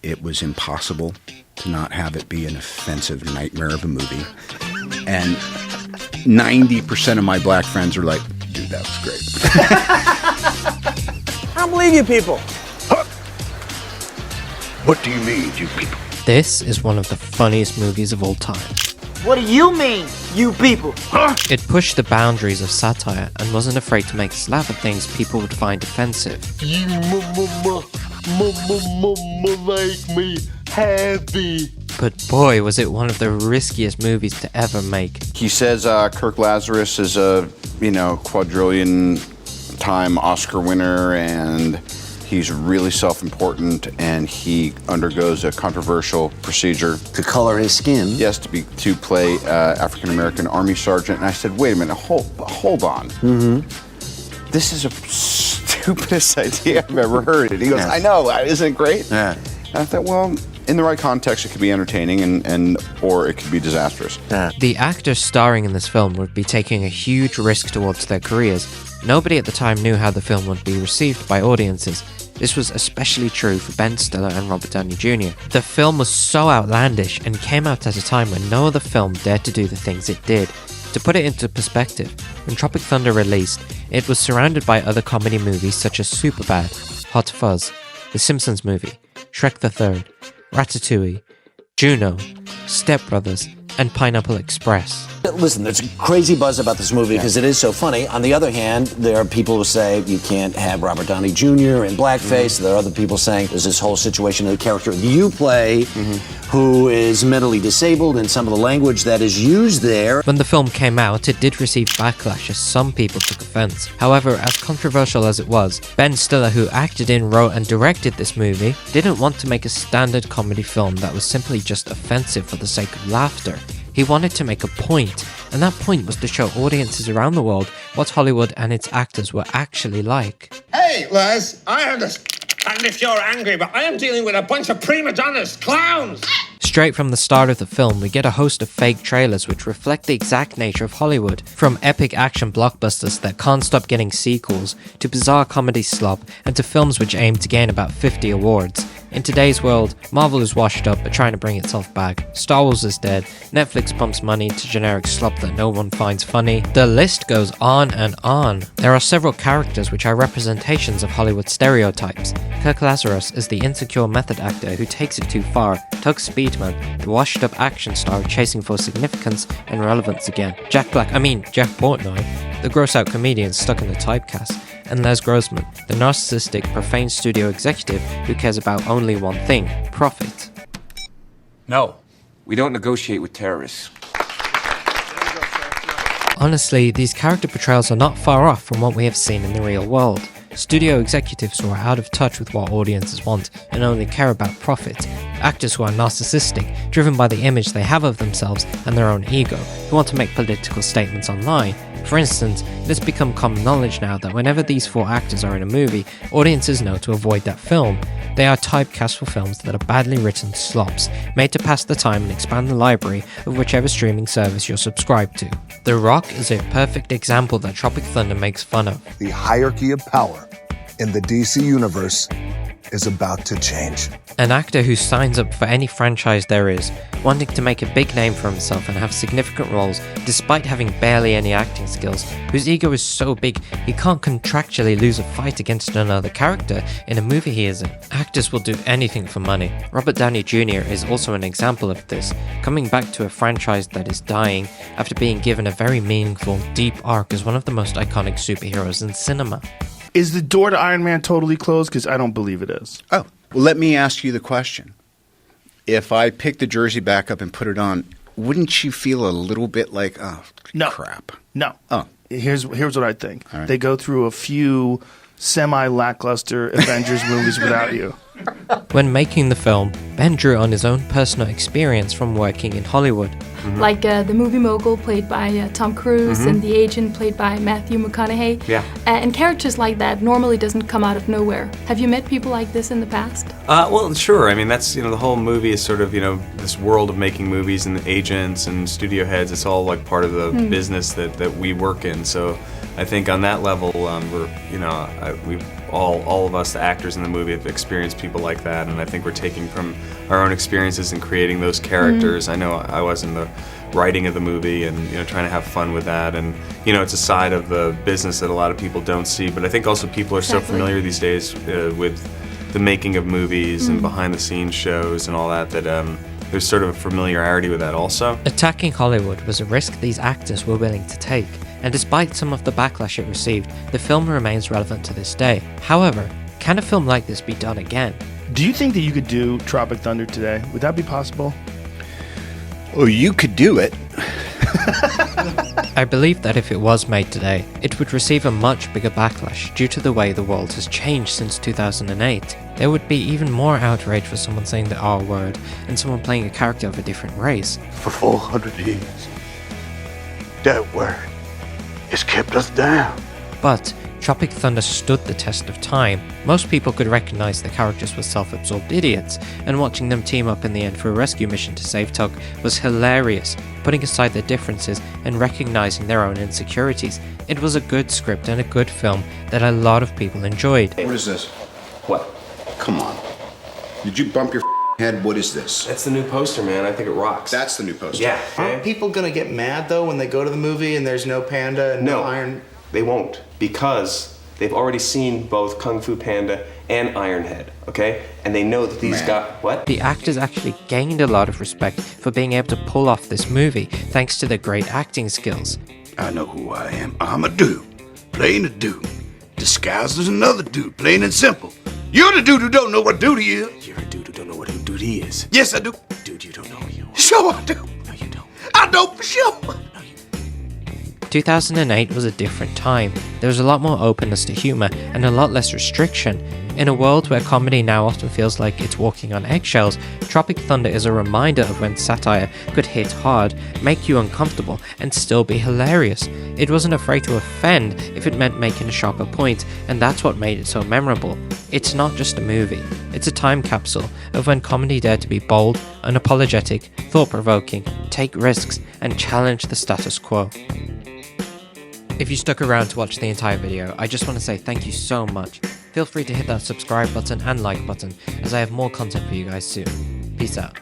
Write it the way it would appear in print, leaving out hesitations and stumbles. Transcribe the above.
it was impossible to not have it be an offensive nightmare of a movie. And 90% of my black friends are like, dude, that was great. I don't believe you people. Huh? What do you mean, you people? This is one of the funniest movies of all time. What do you mean, you people? Huh? It pushed the boundaries of satire and wasn't afraid to make slap at things people would find offensive. You make me happy. But boy, was it one of the riskiest movies to ever make. He says Kirk Lazarus is a, quadrillion-time Oscar winner, and he's really self-important, and he undergoes a controversial procedure. To color his skin? Yes, to play African-American Army sergeant. And I said, wait a minute, hold on. Mm-hmm. This is a stupidest idea I've ever heard. And he goes, I know, isn't it great? Yeah. And I thought, well, in the right context, it could be entertaining or it could be disastrous. Yeah. The actors starring in this film would be taking a huge risk towards their careers. Nobody at the time knew how the film would be received by audiences. This was especially true for Ben Stiller and Robert Downey Jr. The film was so outlandish and came out at a time when no other film dared to do the things it did. To put it into perspective, when Tropic Thunder released, it was surrounded by other comedy movies such as Superbad, Hot Fuzz, The Simpsons Movie, Shrek the Third, Ratatouille, Juno, Step Brothers, and Pineapple Express. Listen, there's a crazy buzz about this movie because it is so funny. On the other hand, there are people who say you can't have Robert Downey Jr. in blackface. There are other people saying there's this whole situation of the character you play who is mentally disabled, and some of the language that is used there. When the film came out, it did receive backlash as some people took offense. However, as controversial as it was, Ben Stiller, who acted in, wrote and directed this movie, didn't want to make a standard comedy film that was simply just offensive for the sake of laughter. He wanted to make a point, and that point was to show audiences around the world what Hollywood and its actors were actually like. Hey, Les, I understand if you're angry, but I am dealing with a bunch of prima donnas, clowns! Straight from the start of the film, we get a host of fake trailers which reflect the exact nature of Hollywood. From epic action blockbusters that can't stop getting sequels, to bizarre comedy slop, and to films which aim to gain about 50 awards. In today's world, Marvel is washed up but trying to bring itself back. Star Wars is dead, Netflix pumps money to generic slop that no one finds funny. The list goes on and on. There are several characters which are representations of Hollywood stereotypes. Kirk Lazarus is the insecure method actor who takes it too far. Tug Speedman, the washed up action star chasing for significance and relevance again. Jeff Portnoy, the gross out comedian stuck in the typecast. And Les Grossman, the narcissistic, profane studio executive who cares about only one thing: profit. No, we don't negotiate with terrorists. Honestly, these character portrayals are not far off from what we have seen in the real world. Studio executives who are out of touch with what audiences want and only care about profit. Actors who are narcissistic, driven by the image they have of themselves and their own ego, who want to make political statements online. For instance, it has become common knowledge now that whenever these four actors are in a movie, audiences know to avoid that film. They are typecast for films that are badly written slops, made to pass the time and expand the library of whichever streaming service you're subscribed to. The Rock is a perfect example that Tropic Thunder makes fun of. The hierarchy of power in the DC universe is about to change. An actor who signs up for any franchise there is, wanting to make a big name for himself and have significant roles despite having barely any acting skills, whose ego is so big he can't contractually lose a fight against another character in a movie he is in. Actors will do anything for money. Robert Downey Jr. is also an example of this, coming back to a franchise that is dying after being given a very meaningful, deep arc as one of the most iconic superheroes in cinema. Is the door to Iron Man totally closed? Because I don't believe it is. Oh, well, let me ask you the question. If I pick the jersey back up and put it on, wouldn't you feel a little bit like, oh, no. crap? No. Oh. Here's what I think. All right. They go through a few semi-lackluster Avengers movies without you. When making the film, Ben drew on his own personal experience from working in Hollywood. Mm-hmm. Like the movie mogul played by Tom Cruise and the agent played by Matthew McConaughey. Yeah. And characters like that normally doesn't come out of nowhere. Have you met people like this in the past? Well, sure. I mean, that's, the whole movie is sort of, this world of making movies and agents and studio heads. It's all like part of the business that we work in. So I think on that level, all of us, the actors in the movie, have experienced people like that, and I think we're taking from our own experiences and creating those characters. I know I was in the writing of the movie and trying to have fun with that, and it's a side of the business that a lot of people don't see, but I think also people are so familiar these days with the making of movies and behind the scenes shows and all that there's sort of a familiarity with that also. Attacking Hollywood was a risk these actors were willing to take, and despite some of the backlash it received, the film remains relevant to this day. However, can a film like this be done again? Do you think that you could do Tropic Thunder today? Would that be possible? Oh, you could do it. I believe that if it was made today, it would receive a much bigger backlash due to the way the world has changed since 2008. There would be even more outrage for someone saying the R word and someone playing a character of a different race. For 400 years, that word has kept us down. But Tropic Thunder stood the test of time. Most people could recognize the characters were self-absorbed idiots, and watching them team up in the end for a rescue mission to save Tug was hilarious, putting aside their differences and recognizing their own insecurities. It was a good script and a good film that a lot of people enjoyed. What is this? What? Come on. Did you bump your head? What is this? That's the new poster, man. I think it rocks. That's the new poster. Yeah. Aren't people gonna get mad though when they go to the movie and there's no panda and no Iron? They won't, because they've already seen both Kung Fu Panda and Ironhead, okay? And they know that these guys... What? The actors actually gained a lot of respect for being able to pull off this movie, thanks to their great acting skills. I know who I am. I'm a dude, plain a dude, disguised as another dude, plain and simple. You're the dude who don't know what duty is. You're a dude who don't know what duty is. Yes, I do. Dude, you don't know who you are. Sure I do. No, you don't. I know for sure. 2008 was a different time. There was a lot more openness to humor and a lot less restriction. In a world where comedy now often feels like it's walking on eggshells, Tropic Thunder is a reminder of when satire could hit hard, make you uncomfortable, and still be hilarious. It wasn't afraid to offend if it meant making a sharper point, and that's what made it so memorable. It's not just a movie, it's a time capsule of when comedy dared to be bold, unapologetic, thought-provoking, take risks, and challenge the status quo. If you stuck around to watch the entire video, I just want to say thank you so much. Feel free to hit that subscribe button and like button, as I have more content for you guys soon. Peace out.